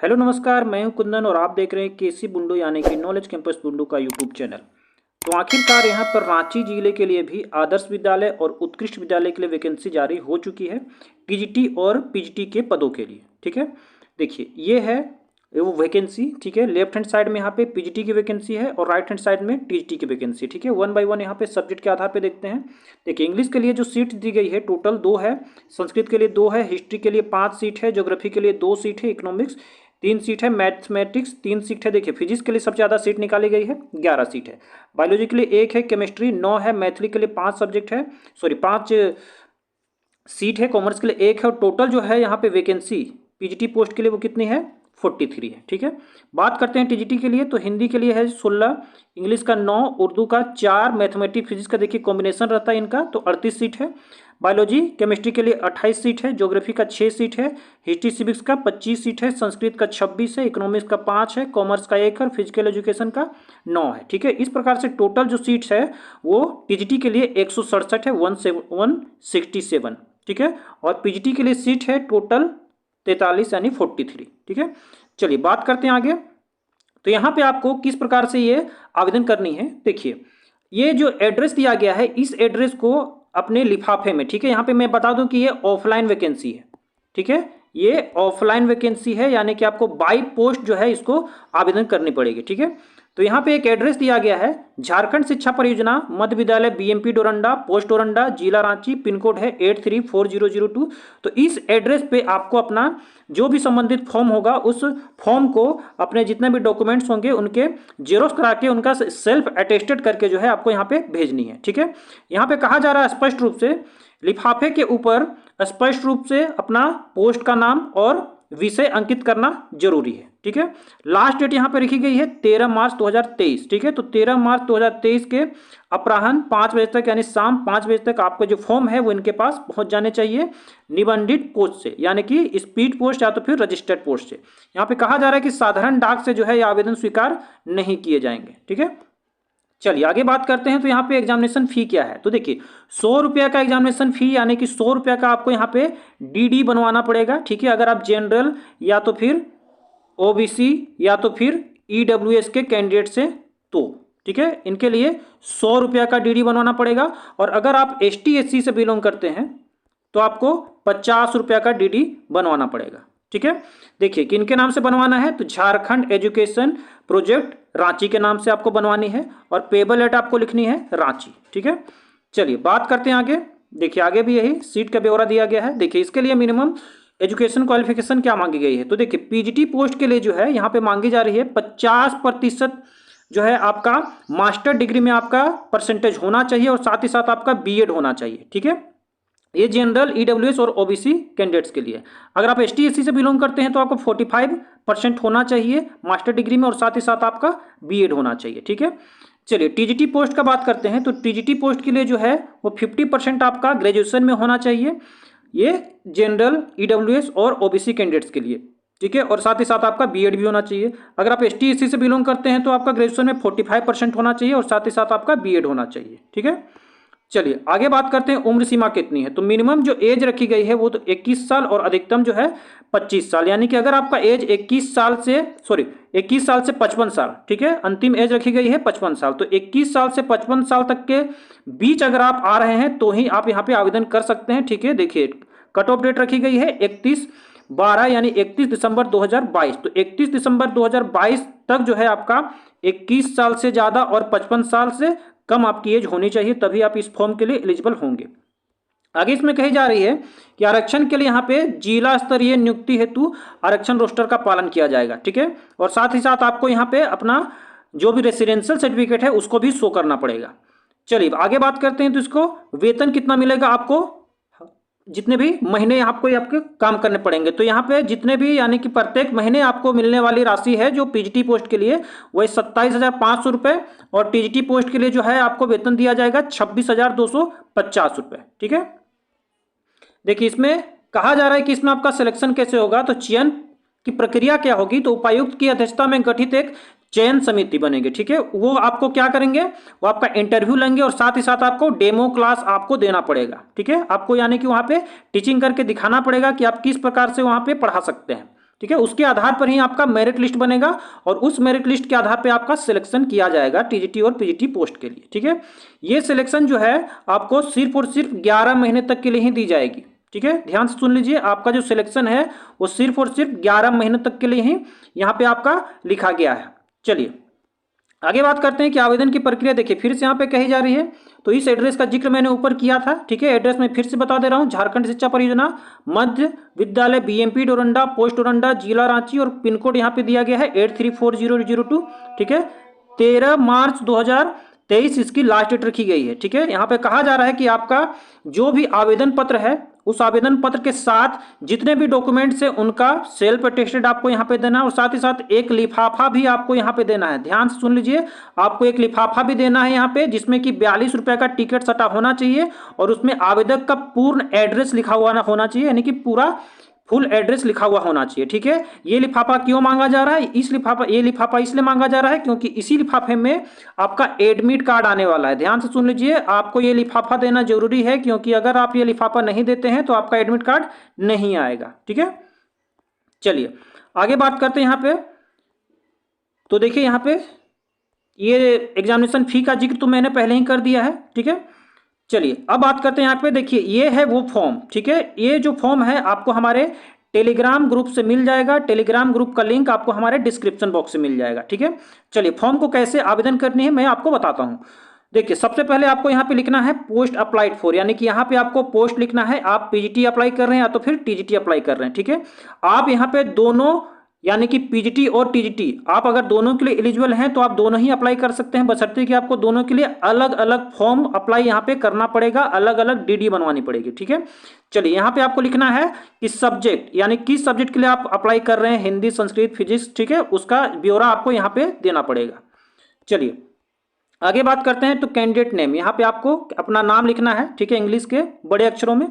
Hello नमस्कार, मैं हूं कुंदन और आप देख रहे हैं केसी बुंडू यानी कि नॉलेज कैंपस बुंडू का यूट्यूब चैनल। तो आखिरकार यहां पर रांची जिले के लिए भी आदर्श विद्यालय और उत्कृष्ट विद्यालय के लिए वैकेंसी जारी हो चुकी है, टीजीटी और पीजीटी के पदों के लिए। ठीक है, देखिए ये है वो वैकेंसी। ठीक है, लेफ्ट हैंड साइड में यहाँ पे पीजीटी की वैकेंसी है और राइट हैंड साइड में टीजीटी की वैकेंसी। ठीक है, वन बाय वन यहाँ पे सब्जेक्ट के आधार पे देखते हैं। देखिए इंग्लिश के लिए जो सीट दी गई है टोटल 2 है, संस्कृत के लिए 2 है, हिस्ट्री के लिए 5 सीट है, ज्योग्राफी के लिए 2 सीट है, इकोनॉमिक्स 3 सीट है, मैथमेटिक्स 3 सीट है। देखिए फिजिक्स के लिए सबसे ज़्यादा सीट निकाली गई है, 11 सीट है। बायोलॉजी के लिए 1 है, केमिस्ट्री 9 है, मैथिली के लिए 5 सब्जेक्ट है, सॉरी 5 सीट है, कॉमर्स के लिए 1 है। और टोटल जो है यहाँ पे वैकेंसी पीजीटी पोस्ट के लिए वो कितनी है, 43 है। ठीक है, बात करते हैं टीजीटी के लिए। तो हिंदी के लिए है 16, इंग्लिश का 9, उर्दू का 4, मैथमेटिक्स फिजिक्स का देखिए कॉम्बिनेशन रहता है इनका, तो 38 सीट है। बायोलॉजी केमिस्ट्री के लिए 28 सीट है, ज्योग्राफी का 6 सीट है, हिस्ट्री सिविक्स का 25 सीट है, संस्कृत का 26 है, इकोनॉमिक्स का 5 है, कॉमर्स का 1 है और फिजिकल एजुकेशन का 9 है। ठीक है, इस प्रकार से टोटल जो सीट्स है वो टीजीटी के लिए 167 है, 167। ठीक है, और पीजीटी के लिए सीट है टोटल 43 यानी 43। ठीक है, चलिए बात करते हैं आगे। तो यहाँ पे आपको किस प्रकार से ये आवेदन करनी है, देखिए ये जो एड्रेस दिया गया है इस एड्रेस को अपने लिफाफे में, ठीक है, यहाँ पे मैं बता दूं कि ये ऑफलाइन वैकेंसी है। ठीक है, ये ऑफलाइन वैकेंसी है यानी कि आपको बाई पोस्ट जो है इसको आवेदन करनी पड़ेगी। ठीक है, तो यहाँ पे एक एड्रेस दिया गया है, झारखंड शिक्षा परियोजना मध्य विद्यालय बीएमपी डोरंडा, पोस्ट डोरंडा, जिला रांची, पिन कोड है 834002। तो इस एड्रेस पे आपको अपना जो भी संबंधित फॉर्म होगा उस फॉर्म को अपने जितने भी डॉक्यूमेंट्स होंगे उनके जेरोक्स करा के उनका सेल्फ अटेस्टेड करके जो है आपको यहाँ पे भेजनी है। ठीक है, यहाँ पे कहा जा रहा है स्पष्ट रूप से लिफाफे के ऊपर स्पष्ट रूप से अपना पोस्ट का नाम और विषय अंकित करना जरूरी है। ठीक है, लास्ट डेट यहाँ पे लिखी गई है 13 मार्च 2023। ठीक है, तो 13 मार्च 2023 के अपराह्न 5 बजे तक यानी शाम 5 बजे तक आपका जो फॉर्म है वो इनके पास पहुंच जाने चाहिए निबंधित पोस्ट से, यानी कि स्पीड पोस्ट या तो फिर रजिस्टर्ड पोस्ट से। यहाँ पे कहा जा रहा है कि साधारण डाक से जो है ये आवेदन स्वीकार नहीं किए जाएंगे। ठीक है, चलिए आगे बात करते हैं। तो यहाँ पे एग्जामिनेशन फी क्या है, तो देखिए 100 रुपये का एग्जामिनेशन फी यानी कि 100 रुपये का आपको यहाँ पे डीडी बनवाना पड़ेगा। ठीक है, अगर आप जनरल या तो फिर ओबीसी या तो फिर ईडब्ल्यूएस के कैंडिडेट से तो ठीक है, इनके लिए 100 रुपये का डीडी बनवाना पड़ेगा। और अगर आप एसटी एससी से बिलोंग करते हैं तो आपको 50 रुपये का डीडी बनवाना पड़ेगा। ठीक है, देखिए किनके नाम से बनवाना है, तो झारखंड एजुकेशन प्रोजेक्ट रांची के नाम से आपको बनवानी है और पेबल एट आपको लिखनी है रांची। ठीक है, चलिए बात करते हैं आगे। देखिए आगे भी यही सीट का ब्यौरा दिया गया है। देखिए इसके लिए मिनिमम एजुकेशन क्वालिफिकेशन क्या मांगी गई है, तो देखिए पीजीटी पोस्ट के लिए जो है यहाँ पे मांगी जा रही है 50% जो है आपका मास्टर डिग्री में आपका परसेंटेज होना चाहिए और साथ ही साथ आपका बीएड होना चाहिए। ठीक है, ये जनरल ईडब्ल्यूएस और ओबीसी कैंडिडेट्स के लिए। अगर आप एसटी एससी से बिलोंग करते हैं तो आपको 45% होना चाहिए मास्टर डिग्री में और साथ ही साथ आपका बीएड होना चाहिए। ठीक है, चलिए टीजीटी पोस्ट का बात करते हैं। तो टीजीटी पोस्ट के लिए जो है वो 50% आपका ग्रेजुएशन में होना चाहिए, ये जनरल ईडब्ल्यूएस और ओबीसी कैंडिडेट्स के लिए। ठीक है, और साथ ही साथ आपका बीएड भी होना चाहिए। अगर आप एसटी एससी से बिलोंग करते हैं तो आपका ग्रेजुएशन में 45% होना चाहिए और साथ ही साथ आपका बीएड होना चाहिए। ठीक है, चलिए आगे बात करते हैं उम्र सीमा कितनी है। तो मिनिमम जो एज रखी गई है वो तो 21 साल और अधिकतम जो है 25 साल, यानी कि अगर आपका एज 21 साल से 55 साल, ठीक है, अंतिम एज रखी गई है 55 साल, तो 21 साल से 55 साल तक के बीच अगर आप आ रहे हैं तो ही आप यहाँ पे आवेदन कर सकते हैं। ठीक है, देखिए कट ऑफ डेट रखी गई है 31/12 यानी 31 दिसंबर 2022। तो 31 दिसंबर 2022 तक जो है आपका 21 साल से ज्यादा और 55 साल से कम आपकी एज होनी चाहिए, तभी आप इस फॉर्म के लिए एलिजिबल होंगे। आगे इसमें कही जा रही है कि आरक्षण के लिए यहाँ पे जिला स्तरीय नियुक्ति हेतु आरक्षण रोस्टर का पालन किया जाएगा। ठीक है, और साथ ही साथ आपको यहाँ पे अपना जो भी रेसिडेंशियल सर्टिफिकेट है उसको भी शो करना पड़ेगा। चलिए आगे बात करते हैं। तो इसको वेतन कितना मिलेगा, आपको जितने भी महीने आपके काम करने पड़ेंगे, तो यहाँ पे जितने भी यानी कि प्रत्येक महीने आपको मिलने वाली राशि है जो पीजीटी पोस्ट के लिए वही 27,500 रुपये और टीजीटी पोस्ट के लिए जो है आपको वेतन दिया जाएगा 26,250 रुपये। ठीक है, देखिए इसमें कहा जा रहा है कि इसमें आपका सिलेक्शन कैसे होगा, तो चयन की प्रक्रिया क्या होगी, तो उपायुक्त की अध्यक्षता में गठित एक चयन समिति बनेगी। ठीक है, वो आपको क्या करेंगे, वो आपका इंटरव्यू लेंगे और साथ ही साथ आपको डेमो क्लास आपको देना पड़ेगा। ठीक है, आपको यानी कि वहां पे टीचिंग करके दिखाना पड़ेगा कि आप किस प्रकार से वहां पे पढ़ा सकते हैं। ठीक है, उसके आधार पर ही आपका मेरिट लिस्ट बनेगा और उस मेरिट लिस्ट के आधार पर आपका सिलेक्शन किया जाएगा टीजीटी और पीजीटी पोस्ट के लिए। ठीक है, ये सिलेक्शन जो है आपको सिर्फ और सिर्फ 11 महीने तक के लिए ही दी जाएगी। ठीक है, ध्यान से सुन लीजिए, आपका जो सिलेक्शन है वो सिर्फ और सिर्फ 11 महीने तक के लिए ही यहाँ पे आपका लिखा गया है। चलिए आगे बात करते हैं कि आवेदन की प्रक्रिया देखिए फिर से यहाँ पे कही जा रही है। तो इस एड्रेस का जिक्र मैंने ऊपर किया था। ठीक है, एड्रेस मैं फिर से बता दे रहा हूँ, झारखंड शिक्षा परियोजना मध्य विद्यालय बीएमपी डोरंडा, पोस्ट डोरंडा, जिला रांची और पिन कोड यहाँ पे दिया गया है 834002। ठीक है, 13 मार्च 2023 इसकी लास्ट डेट रखी गई है। ठीक है, यहाँ पे कहा जा रहा है कि आपका जो भी आवेदन पत्र है उस आवेदन पत्र के साथ जितने भी डॉक्यूमेंट्स है उनका सेल्फ अटेस्टेड आपको यहाँ पे देना है और साथ ही साथ एक लिफाफा भी आपको यहाँ पे देना है। ध्यान से सुन लीजिए, आपको एक लिफाफा भी देना है यहाँ पे जिसमें कि 42 रुपए का टिकट सटा होना चाहिए और उसमें आवेदक का पूर्ण एड्रेस लिखा हुआ होना चाहिए, यानी कि पूरा फुल एड्रेस लिखा हुआ होना चाहिए। ठीक है, ये लिफाफा क्यों मांगा जा रहा है, ये लिफाफा इसलिए मांगा जा रहा है क्योंकि इसी लिफाफे में आपका एडमिट कार्ड आने वाला है। ध्यान से सुन लीजिए, आपको ये लिफाफा देना जरूरी है क्योंकि अगर आप ये लिफाफा नहीं देते हैं तो आपका एडमिट कार्ड नहीं आएगा। ठीक है, चलिए आगे बात करते हैं यहाँ पे। तो देखिए यहाँ पे ये एग्जामिनेशन फी का जिक्र तो मैंने पहले ही कर दिया है। ठीक है, चलिए अब बात करते हैं यहाँ पे। देखिए ये है वो फॉर्म। ठीक है, ये जो फॉर्म है आपको हमारे टेलीग्राम ग्रुप से मिल जाएगा। टेलीग्राम ग्रुप का लिंक आपको हमारे डिस्क्रिप्शन बॉक्स से मिल जाएगा। ठीक है, चलिए फॉर्म को कैसे आवेदन करनी है मैं आपको बताता हूँ। देखिए सबसे पहले आपको यहाँ पे लिखना है पोस्ट अप्लाइड फॉर, यानी कि यहाँ पे आपको पोस्ट लिखना है। आप पीजीटी अप्लाई कर रहे हैं या तो फिर टीजीटी अप्लाई कर रहे हैं। ठीक है, आप यहाँ पे दोनों यानी कि पीजीटी और टीजीटी आप अगर दोनों के लिए एलिजिबल हैं तो आप दोनों ही अप्लाई कर सकते हैं, बशर्ते कि आपको दोनों के लिए अलग अलग फॉर्म अप्लाई यहाँ पे करना पड़ेगा, अलग अलग डीडी बनवानी पड़ेगी। ठीक है, चलिए यहाँ पे आपको लिखना है कि सब्जेक्ट यानी किस सब्जेक्ट के लिए आप अप्लाई कर रहे हैं, हिंदी, संस्कृत, फिजिक्स। ठीक है, उसका ब्यौरा आपको यहाँ पे देना पड़ेगा। चलिए आगे बात करते हैं। तो कैंडिडेट नेम, यहाँ पे आपको अपना नाम लिखना है। ठीक है, इंग्लिश के बड़े अक्षरों में।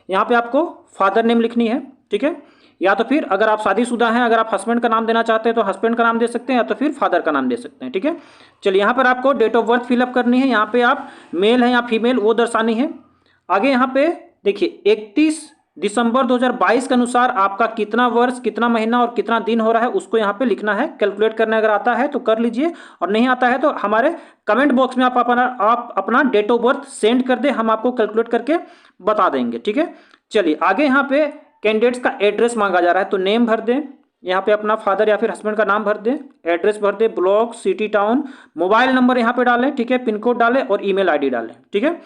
यहाँ पे आपको फादर नेम लिखनी है। ठीक है, या तो फिर अगर आप शादीशुदा हैं, अगर आप हस्बैंड का नाम देना चाहते हैं तो हस्बैंड का नाम दे सकते हैं या तो फिर फादर का नाम दे सकते हैं। ठीक है, चलिए यहाँ पर आपको डेट ऑफ बर्थ फिलअप करनी है। यहाँ पे आप मेल है या फीमेल वो दर्शानी है। आगे यहाँ पे देखिए 31 दिसंबर 2022 के अनुसार आपका कितना वर्ष, कितना महीना और कितना दिन हो रहा है उसको यहाँ पे लिखना है। कैलकुलेट करने अगर आता है तो कर लीजिए और नहीं आता है तो हमारे कमेंट बॉक्स में आप अपना डेट ऑफ बर्थ सेंड कर दे, हम आपको कैलकुलेट करके बता देंगे। ठीक है, चलिए आगे यहाँ पे कैंडिडेट्स का एड्रेस मांगा जा रहा है। तो नेम भर दें, यहाँ पे अपना फादर या फिर हस्बैंड का नाम भर दें, एड्रेस भर दें, block, city, town, mobile number यहाँ पे डालें। ठीक है, पिन कोड डालें और ईमेल आईडी डालें। ठीक है,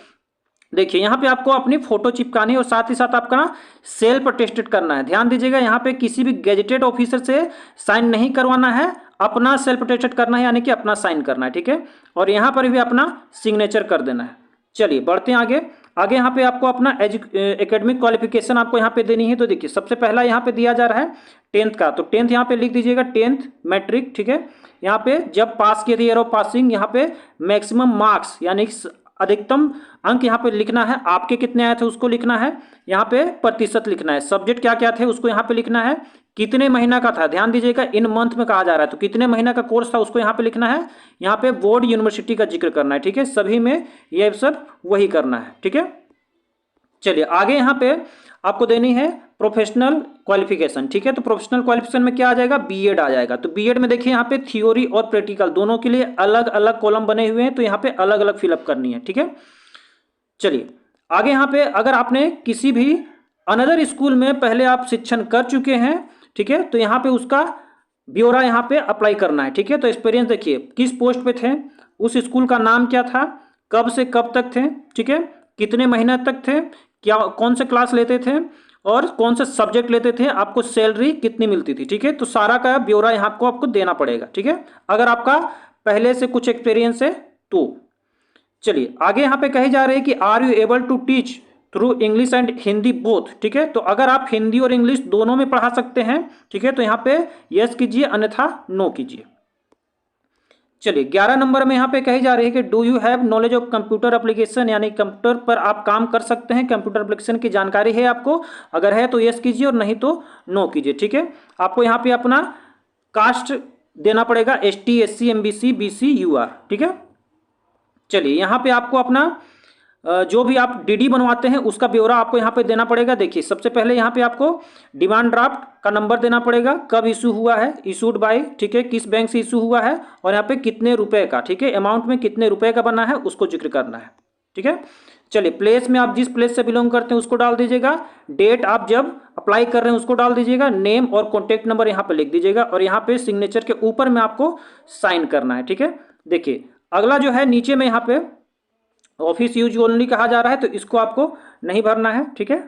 देखिए यहाँ पे आपको अपनी फोटो चिपकानी है और साथ ही साथ आपका ना सेल्फ अटेस्टेड करना है। ध्यान दीजिएगा, यहाँ पे किसी भी गेजेटेड ऑफिसर से साइन नहीं करवाना है, अपना सेल्फ अटेस्टेड करना है, यानी कि अपना साइन करना है। ठीक है, और यहाँ पर भी अपना सिग्नेचर कर देना है। चलिए बढ़ते हैं आगे यहाँ पे आपको अपना एकेडमिक क्वालिफिकेशन आपको यहाँ पे देनी है। तो देखिए सबसे पहला यहाँ पे दिया जा रहा है 10th का, तो 10th यहाँ पे लिख दीजिएगा 10th मैट्रिक। ठीक है, यहाँ पे जब पास किए थे, ईयर ऑफ पासिंग, यहाँ पे मैक्सिमम मार्क्स यानी अधिकतम अंक यहाँ पे लिखना है, आपके कितने आए थे उसको लिखना है, यहाँ पे प्रतिशत लिखना है, सब्जेक्ट क्या क्या थे उसको यहाँ पे लिखना है, कितने महीना का था, ध्यान दीजिएगा इन मंथ में कहा जा रहा है तो कितने महीना का कोर्स था उसको यहाँ पे लिखना है, यहाँ पे बोर्ड यूनिवर्सिटी का जिक्र करना है। ठीक है, सभी में ये सब वही करना है। ठीक है, चलिए आगे यहाँ पे आपको देनी है प्रोफेशनल क्वालिफिकेशन। ठीक है, तो प्रोफेशनल क्वालिफिकेशन में क्या आ जाएगा, बीएड आ जाएगा। तो बीएड में देखिए यहाँ पे थ्योरी और प्रैक्टिकल दोनों के लिए अलग अलग कॉलम बने हुए हैं, तो यहाँ पे अलग अलग फिलअप करनी है। ठीक है, चलिए आगे यहाँ पे अगर आपने किसी भी अनदर स्कूल में पहले आप शिक्षण कर चुके हैं, ठीक है, तो यहाँ पे उसका ब्यौरा यहाँ पे अप्लाई करना है। ठीक है, तो एक्सपीरियंस देखिए किस पोस्ट पे थे, उस स्कूल का नाम क्या था, कब से कब तक थे, ठीक है, कितने महीने तक थे, क्या कौन से क्लास लेते थे और कौन से सब्जेक्ट लेते थे, आपको सैलरी कितनी मिलती थी। ठीक है, तो सारा का ब्यौरा यहाँ को आपको देना पड़ेगा। ठीक है, अगर आपका पहले से कुछ एक्सपीरियंस है तो। चलिए आगे यहाँ पे कही जा रही है कि are you able to teach through English and Hindi both. ठीक है, तो अगर आप हिंदी और इंग्लिश दोनों में पढ़ा सकते हैं, ठीक है, तो यहाँ पे यस कीजिए अन्यथा नो कीजिए। चलिए 11 नंबर में यहाँ पे कही जा रही है कि do you have knowledge of computer application, यानी कंप्यूटर पर आप काम कर सकते हैं, कंप्यूटर एप्लीकेशन की जानकारी है आपको, अगर है तो यस कीजिए और नहीं तो नो कीजिए। ठीक है, आपको यहाँ पे अपना कास्ट देना पड़ेगा, ST SC MBC BC UR। ठीक है, चलिए यहाँ पे आपको अपना जो भी आप डीडी बनवाते हैं उसका ब्यौरा आपको यहाँ पे देना पड़ेगा। देखिए सबसे पहले यहाँ पे आपको डिमांड ड्राफ्ट का नंबर देना पड़ेगा, कब इशू हुआ है, इशूड बाय, ठीक है, किस बैंक से इशू हुआ है, और यहाँ पे कितने रुपए का, ठीक है, अमाउंट में कितने रुपए का बना है उसको जिक्र करना है। ठीक है, चलिए प्लेस में आप जिस प्लेस से बिलोंग करते हैं उसको डाल दीजिएगा, डेट आप जब अप्लाई कर रहे हैं उसको डाल दीजिएगा, नेम और कॉन्टैक्ट नंबर यहाँ पे लिख दीजिएगा, और यहाँ पे सिग्नेचर के ऊपर में आपको साइन करना है। ठीक है, देखिए अगला जो है नीचे में यहाँ पे ऑफिस यूज ओनली कहा जा रहा है, तो इसको आपको नहीं भरना है। ठीक है,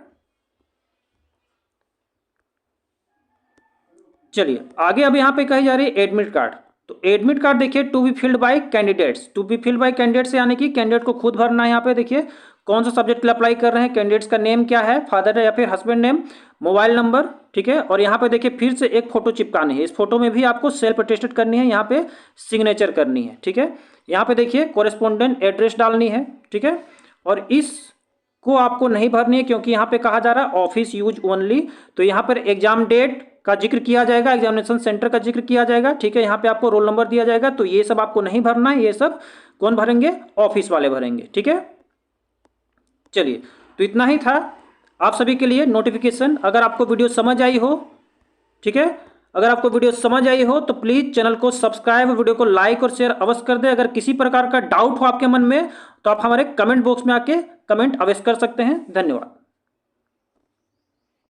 चलिए आगे अब यहाँ पे कही जा रही है एडमिट कार्ड। तो एडमिट कार्ड देखिए to be filled by candidates, to be filled by candidates यानी कि कैंडिडेट को खुद भरना है। यहाँ पे देखिए कौन सा सब्जेक्ट के लिए अप्लाई कर रहे हैं, कैंडिडेट्स का नेम क्या है, फादर या फिर हस्बैंड नेम, मोबाइल नंबर, ठीक है, और यहाँ पे देखिए फिर से एक फोटो चिपकानी है, इस फोटो में भी आपको सेल्फ अटेस्टेड करनी है, यहाँ पे सिग्नेचर करनी है। ठीक है, यहाँ पे देखिए कोरेस्पोंडेंट एड्रेस डालनी है। ठीक है, और इसको आपको नहीं भरनी है क्योंकि यहाँ पे कहा जा रहा है ऑफिस यूज ओनली, तो यहाँ पर एग्जाम डेट का जिक्र किया जाएगा, एग्जामिनेशन सेंटर का जिक्र किया जाएगा। ठीक है, यहाँ पे आपको रोल नंबर दिया जाएगा, तो ये सब आपको नहीं भरना है, ये सब कौन भरेंगे, ऑफिस वाले भरेंगे। ठीक है, चलिए तो इतना ही था आप सभी के लिए नोटिफिकेशन। अगर आपको वीडियो समझ आई हो, ठीक है, अगर आपको वीडियो समझ आई हो तो प्लीज चैनल को सब्सक्राइब, वीडियो को लाइक और शेयर अवश्य कर दें। अगर किसी प्रकार का डाउट हो आपके मन में तो आप हमारे कमेंट बॉक्स में आके कमेंट अवश्य कर सकते हैं। धन्यवाद।